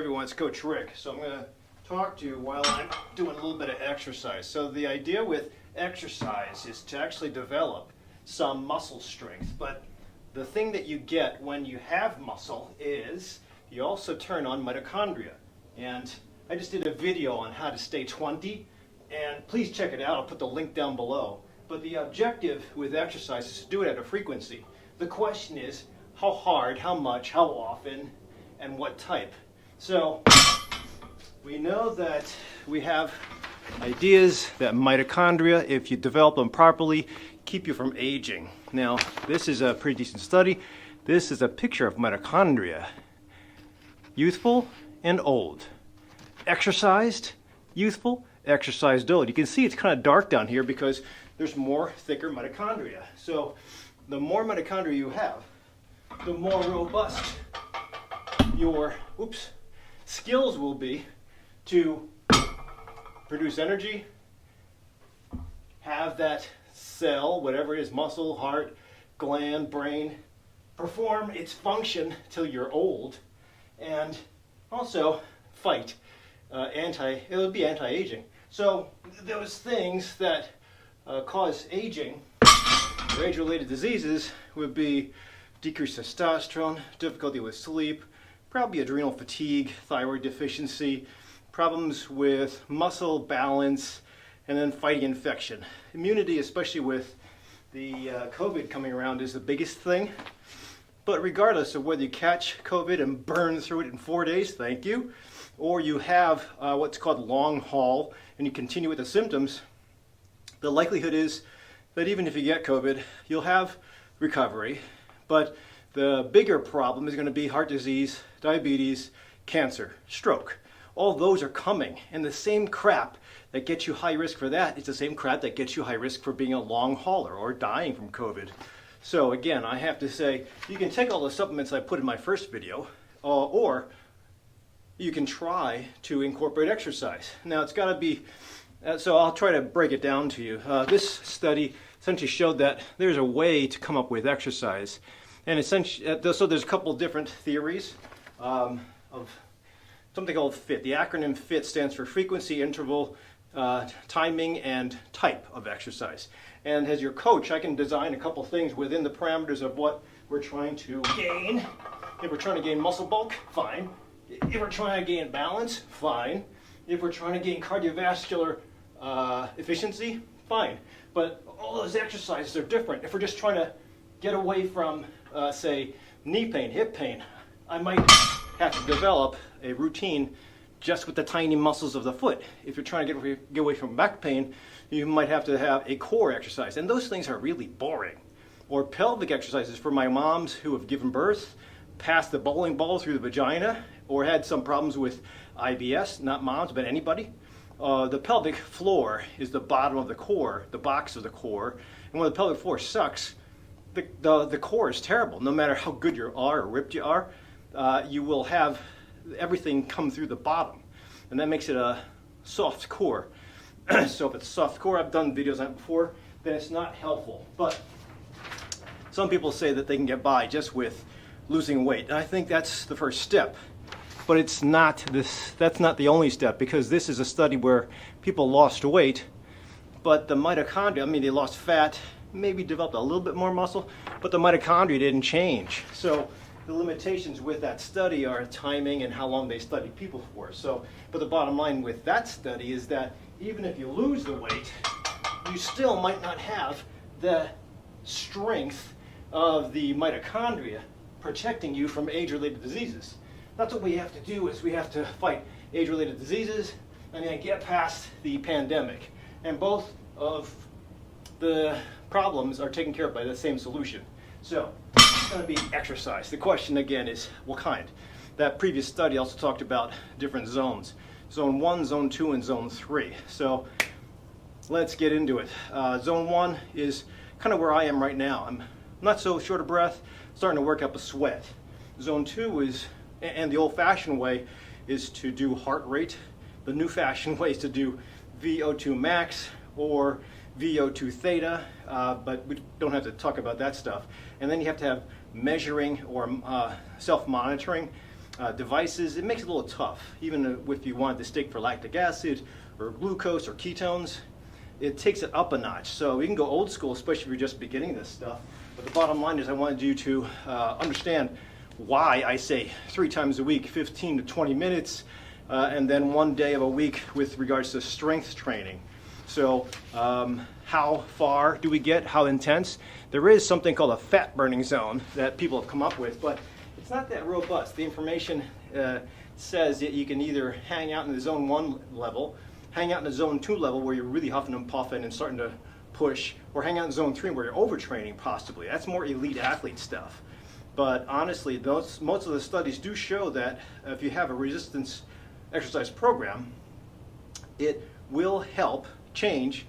everyone, it's Coach Rick. So I'm going to talk to you while I'm doing a little bit of exercise. So the idea with exercise is to actually develop some muscle strength. But the thing that you get when you have muscle is you also turn on mitochondria. And I just did a video on how to stay 20, and please check it out. I'll put the link down below. But the objective with exercise is to do it at a frequency. The question is how hard, how much, how often, and what type. So we know that we have ideas that mitochondria, if you develop them properly, keep you from aging. Now, this is a pretty decent study. This is a picture of mitochondria. Youthful and old. Exercised, youthful, exercised old. You can see it's kind of dark down here because there's more thicker mitochondria. So the more mitochondria you have, the more robust your skills will be to produce energy, have that cell, whatever it is, muscle, heart, gland, brain, perform its function till you're old, and also fight it would be anti-aging. So those things that cause aging or age-related diseases would be decreased testosterone, difficulty with sleep, probably adrenal fatigue, thyroid deficiency, problems with muscle balance, and then fighting infection. Immunity, especially with the COVID coming around, is the biggest thing. But regardless of whether you catch COVID and burn through it in 4 days, thank you, or you have what's called long haul and you continue with the symptoms, the likelihood is that even if you get COVID, you'll have recovery. But the bigger problem is going to be heart disease, diabetes, cancer, stroke. All those are coming, and the same crap that gets you high risk for that is the same crap that gets you high risk for being a long hauler or dying from COVID. So again, I have to say, you can take all the supplements I put in my first video, or you can try to incorporate exercise. Now it's got to be, so I'll try to break it down to you. This study essentially showed that there's a way to come up with exercise. And essentially, so there's a couple different theories of something called FIT. The acronym FIT stands for frequency, interval, timing, and type of exercise. And as your coach, I can design a couple things within the parameters of what we're trying to gain. If we're trying to gain muscle bulk, fine. If we're trying to gain balance, fine. If we're trying to gain cardiovascular efficiency, fine. But all those exercises are different. If we're just trying to get away from, say, knee pain, hip pain, I might have to develop a routine just with the tiny muscles of the foot. If you're trying to get away from back pain, you might have to have a core exercise. And those things are really boring. Or pelvic exercises for my moms who have given birth, passed the bowling ball through the vagina, or had some problems with IBS, not moms, but anybody. The pelvic floor is the bottom of the core, the box of the core. And when the pelvic floor sucks, the core is terrible. No matter how good you are or ripped you are, you will have everything come through the bottom. And that makes it a soft core. So if it's a soft core, I've done videos on it before, then it's not helpful. But some people say that they can get by just with losing weight. And I think that's the first step. But it's not that's not the only step, because this is a study where people lost weight, but the mitochondria, I mean, they lost fat, maybe developed a little bit more muscle, but the mitochondria didn't change. So the limitations with that study are timing and how long they studied people for. So, but the bottom line with that study is that even if you lose the weight, you still might not have the strength of the mitochondria protecting you from age-related diseases. That's what we have to do, is we have to fight age-related diseases and then get past the pandemic. And both of the problems are taken care of by the same solution. So it's going to be exercise. The question again is, what kind? That previous study also talked about different zones. Zone 1, Zone 2, and Zone 3. So let's get into it. Zone 1 is kind of where I am right now. I'm not so short of breath, starting to work up a sweat. Zone 2 is, and the old-fashioned way, is to do heart rate. The new-fashioned way is to do VO2 max or VO2 theta, but we don't have to talk about that stuff. And then you have to have measuring or self-monitoring. devices, it makes it a little tough. Even if you wanted to stick for lactic acid or glucose or ketones, it takes it up a notch. So you can go old school, especially if you're just beginning this stuff. But the bottom line is I wanted you to understand why I say 3 times a week, 15 to 20 minutes, and then 1 day of a week with regards to strength training. So how far do we get? How intense? There is something called a fat burning zone that people have come up with, but it's not that robust. The information says that you can either hang out in the zone 1 level, hang out in the zone 2 level where you're really huffing and puffing and starting to push, or hang out in zone 3 where you're overtraining possibly. That's more elite athlete stuff. But honestly, most of the studies do show that if you have a resistance exercise program, it will help change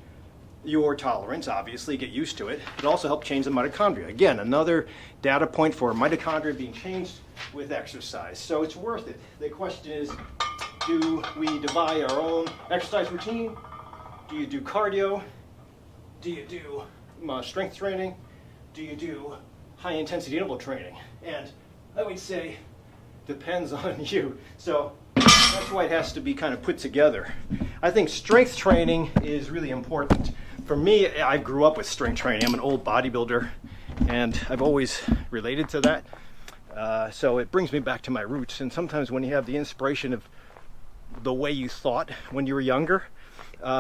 your tolerance, obviously, get used to it. It also helps change the mitochondria. Again, another data point for mitochondria being changed with exercise. So it's worth it. The question is, do we divide our own exercise routine? Do you do cardio? Do you do strength training? Do you do high intensity interval training? And I would say depends on you. So that's why it has to be kind of put together. I think strength training is really important. For me, I grew up with strength training. I'm an old bodybuilder, and I've always related to that. So it brings me back to my roots. And sometimes when you have the inspiration of the way you thought when you were younger,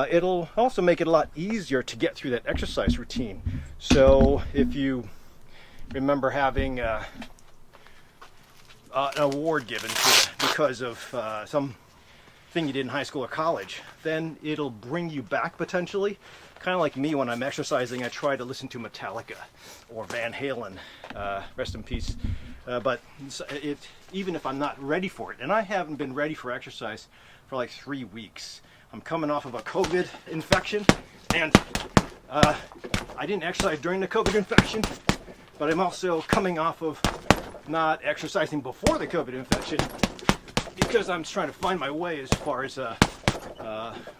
it'll also make it a lot easier to get through that exercise routine. So if you remember having an award given to you because of some thing you did in high school or college, then it'll bring you back potentially. Kind of like me, when I'm exercising, I try to listen to Metallica or Van Halen, rest in peace. But even if I'm not ready for it, and I haven't been ready for exercise for like 3 weeks. I'm coming off of a COVID infection, and I didn't exercise during the COVID infection, but I'm also coming off of not exercising before the COVID infection because I'm trying to find my way as far as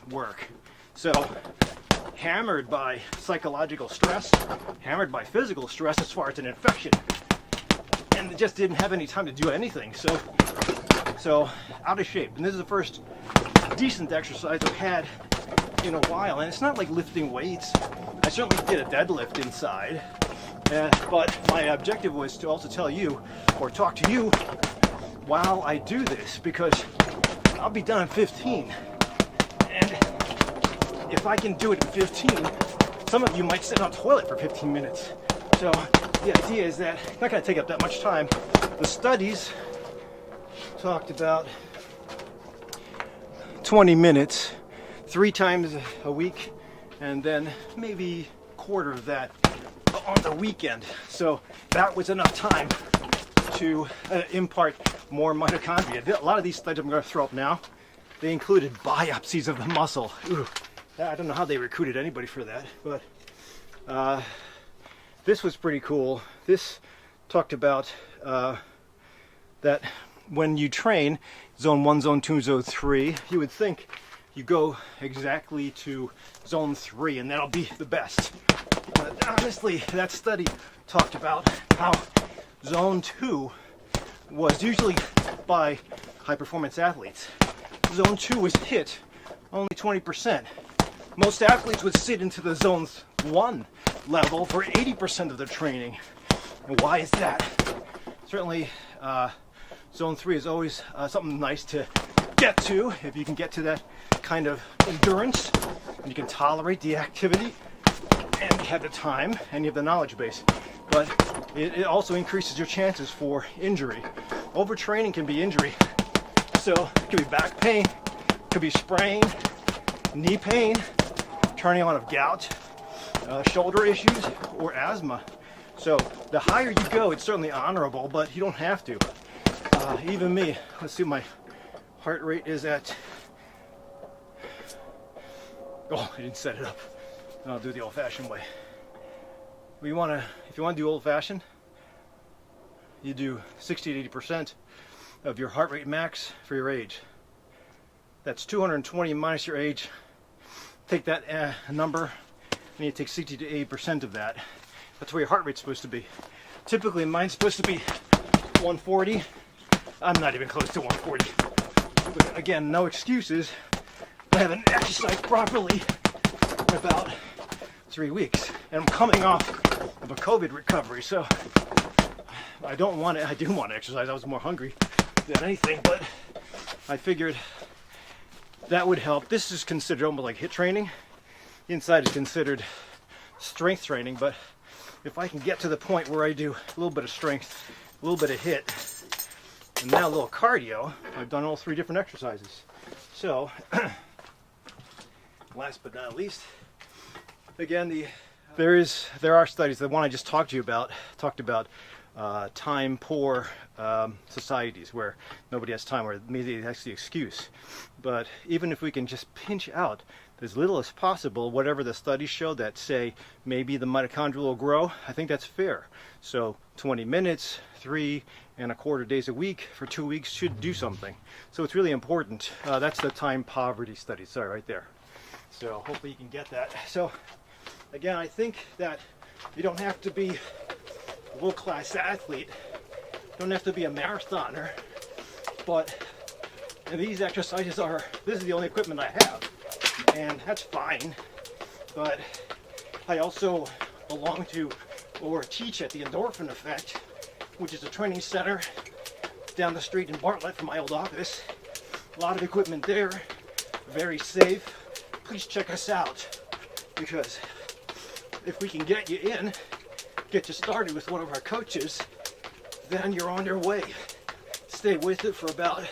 work. So hammered by psychological stress, hammered by physical stress as far as an infection, and just didn't have any time to do anything. So out of shape. And this is the first decent exercise I've had in a while, and it's not like lifting weights. I certainly did a deadlift inside, but my objective was to also tell you or talk to you while I do this, because I'll be done in 15, and if I can do it in 15, some of you might sit on a toilet for 15 minutes. So the idea is that it's not going to take up that much time. The studies talked about 20 minutes 3 times a week, and then maybe a quarter of that on the weekend. So that was enough time to impart more mitochondria. A lot of these studies I'm going to throw up now, they included biopsies of the muscle. Ooh, I don't know how they recruited anybody for that, but this was pretty cool. This talked about that when you train zone 1, zone 2, zone 3, you would think you go exactly to zone 3 and that'll be the best. But honestly, that study talked about how zone 2 was usually by high performance athletes. Zone 2 was hit only 20%. Most athletes would sit into the zone 1 level for 80% of their training. And why is that? Certainly, zone 3 is always something nice to get to, if you can get to that kind of endurance, and you can tolerate the activity, and you have the time, and you have the knowledge base. But it also increases your chances for injury. Overtraining can be injury. So it could be back pain, could be sprain, knee pain, turning on of gout, shoulder issues, or asthma. So the higher you go, it's certainly honorable, but you don't have to. Even me, let's see, my heart rate is at, oh, I didn't set it up. I'll do it the old-fashioned way. If you want to do old-fashioned, you do 60 to 80% of your heart rate max for your age. That's 220 minus your age. Take that number, and you take 60 to 80% of that. That's where your heart rate's supposed to be. Typically, mine's supposed to be 140, I'm not even close to 140. But again, no excuses. I haven't exercised properly in about 3 weeks, and I'm coming off of a COVID recovery, so I do want to exercise. I was more hungry than anything, but I figured that would help. This is considered almost like HIIT training. Inside is considered strength training, but if I can get to the point where I do a little bit of strength, a little bit of HIIT, and now a little cardio, I've done all 3 different exercises. So, last but not least, again, there are studies. The one I just talked about time poor societies where nobody has time, where maybe that's the excuse. But even if we can just pinch out as little as possible, whatever the studies show that say maybe the mitochondria will grow, I think that's fair. So 20 minutes, 3¼ days a week for 2 weeks should do something. So it's really important. That's the time poverty study. Sorry, right there. So hopefully you can get that. So again, I think that you don't have to be a world-class athlete. You don't have to be a marathoner. But these exercises this is the only equipment I have. And that's fine. But I also belong to or teach at the Endorphin Effect, which is a training center down the street in Bartlett from my old office. A lot of equipment there, very safe. Please check us out, because if we can get you in, get you started with one of our coaches, then you're on your way. Stay with it for about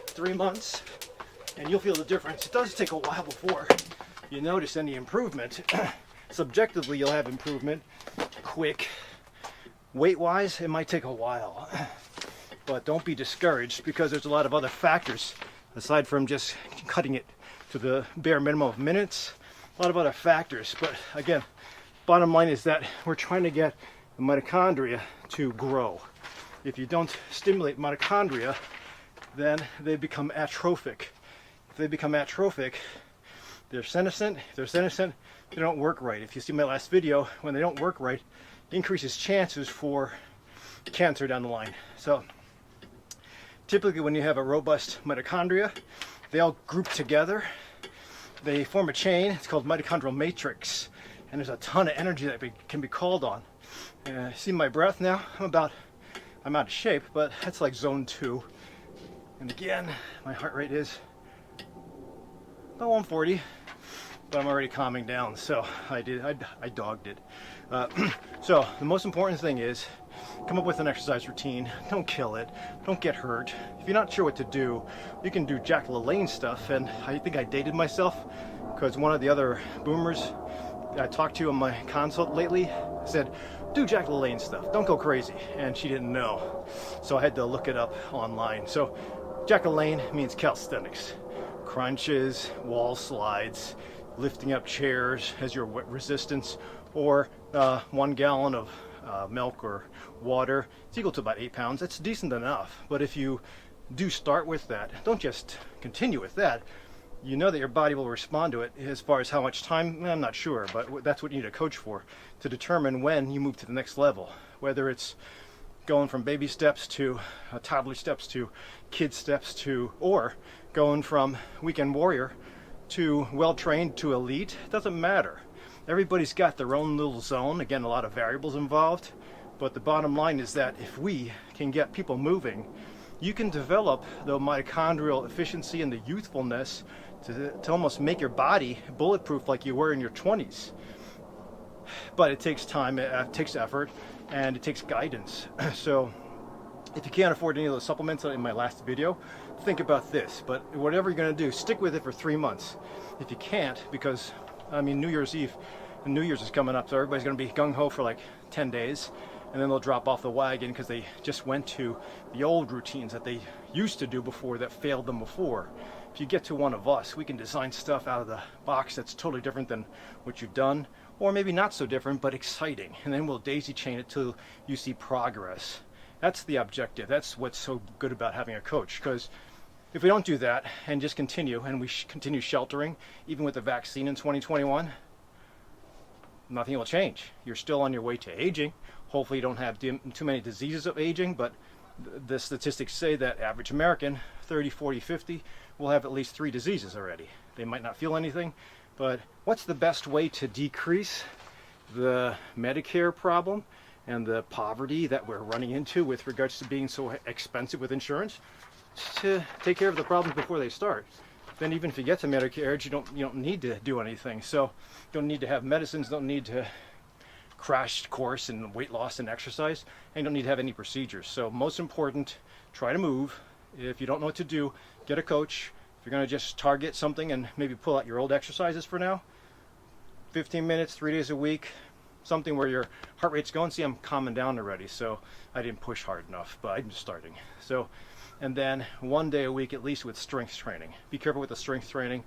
3 months, and you'll feel the difference. It does take a while before you notice any improvement. Subjectively, you'll have improvement quick. Weight-wise, it might take a while. But don't be discouraged, because there's a lot of other factors aside from just cutting it to the bare minimum of minutes. A lot of other factors. But again, bottom line is that we're trying to get the mitochondria to grow. If you don't stimulate mitochondria, then they become atrophic. If they become atrophic, they're senescent. If they're senescent, they don't work right. If you see my last video, when they don't work right, it increases chances for cancer down the line. So typically when you have a robust mitochondria, they all group together. They form a chain. It's called mitochondrial matrix. And there's a ton of energy that can be called on. See my breath now? I'm out of shape, but that's like zone 2. And again, my heart rate is about 140, but I'm already calming down, so I dogged it. So the most important thing is come up with an exercise routine. Don't kill it. Don't get hurt. If you're not sure what to do, you can do Jack LaLanne stuff. And I think I dated myself, because one of the other boomers I talked to on my consult lately said, do Jack LaLanne stuff. Don't go crazy. And she didn't know. So I had to look it up online. So Jack LaLanne means calisthenics. Crunches, wall slides, lifting up chairs as your resistance, or 1 gallon of milk or water. It's equal to about 8 pounds. That's decent enough. But if you do start with that, don't just continue with that. You know that your body will respond to it. As far as how much time, I'm not sure, but that's what you need a coach for, to determine when you move to the next level. Whether it's going from baby steps to toddler steps to kid steps to, or going from weekend warrior to well-trained to elite, it doesn't matter. Everybody's got their own little zone. Again, a lot of variables involved, but the bottom line is that if we can get people moving, you can develop the mitochondrial efficiency and the youthfulness to almost make your body bulletproof like you were in your 20s. But it takes time, it takes effort, and it takes guidance. So if you can't afford any of those supplements in my last video, think about this. But whatever you're going to do, stick with it for 3 months. If you can't, because New Year's Eve and New Year's is coming up, so everybody's going to be gung-ho for like 10 days, and then they'll drop off the wagon because they just went to the old routines that they used to do before that failed them before. If you get to one of us, we can design stuff out of the box that's totally different than what you've done, or maybe not so different, but exciting. And then we'll daisy chain it till you see progress. That's the objective. That's what's so good about having a coach, because if we don't do that and just continue, and we continue sheltering, even with the vaccine in 2021, nothing will change. You're still on your way to aging. Hopefully you don't have too many diseases of aging, but The statistics say that average American, 30, 40, 50, will have at least 3 diseases already. They might not feel anything, but what's the best way to decrease the Medicare problem and the poverty that we're running into with regards to being so expensive with insurance? Just to take care of the problems before they start. Then even if you get to Medicare, you don't need to do anything. So you don't need to have medicines, don't need to crash course in weight loss and exercise, and you don't need to have any procedures. So most important, try to move. If you don't know what to do, get a coach. If you're going to just target something and maybe pull out your old exercises for now, 15 minutes, 3 days a week, something where your heart rate's going. See, I'm calming down already, so I didn't push hard enough, but I'm just starting. So, and then 1 day a week at least with strength training. Be careful with the strength training.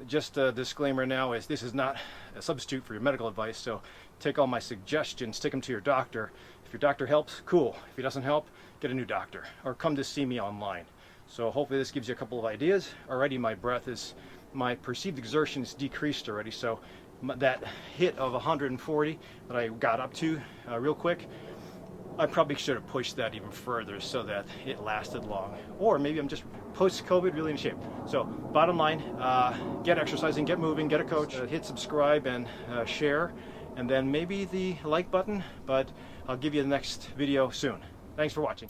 Just a disclaimer now is this is not a substitute for your medical advice, so take all my suggestions, take them to your doctor. If your doctor helps, cool. If he doesn't help, get a new doctor or come to see me online. So hopefully this gives you a couple of ideas. Already my perceived exertion is decreased already, so that hit of 140 that I got up to real quick, I probably should have pushed that even further so that it lasted long. Or maybe I'm just post-COVID really in shape. So bottom line, get exercising, get moving, get a coach, hit subscribe and share, and then maybe the like button, but I'll give you the next video soon. Thanks for watching.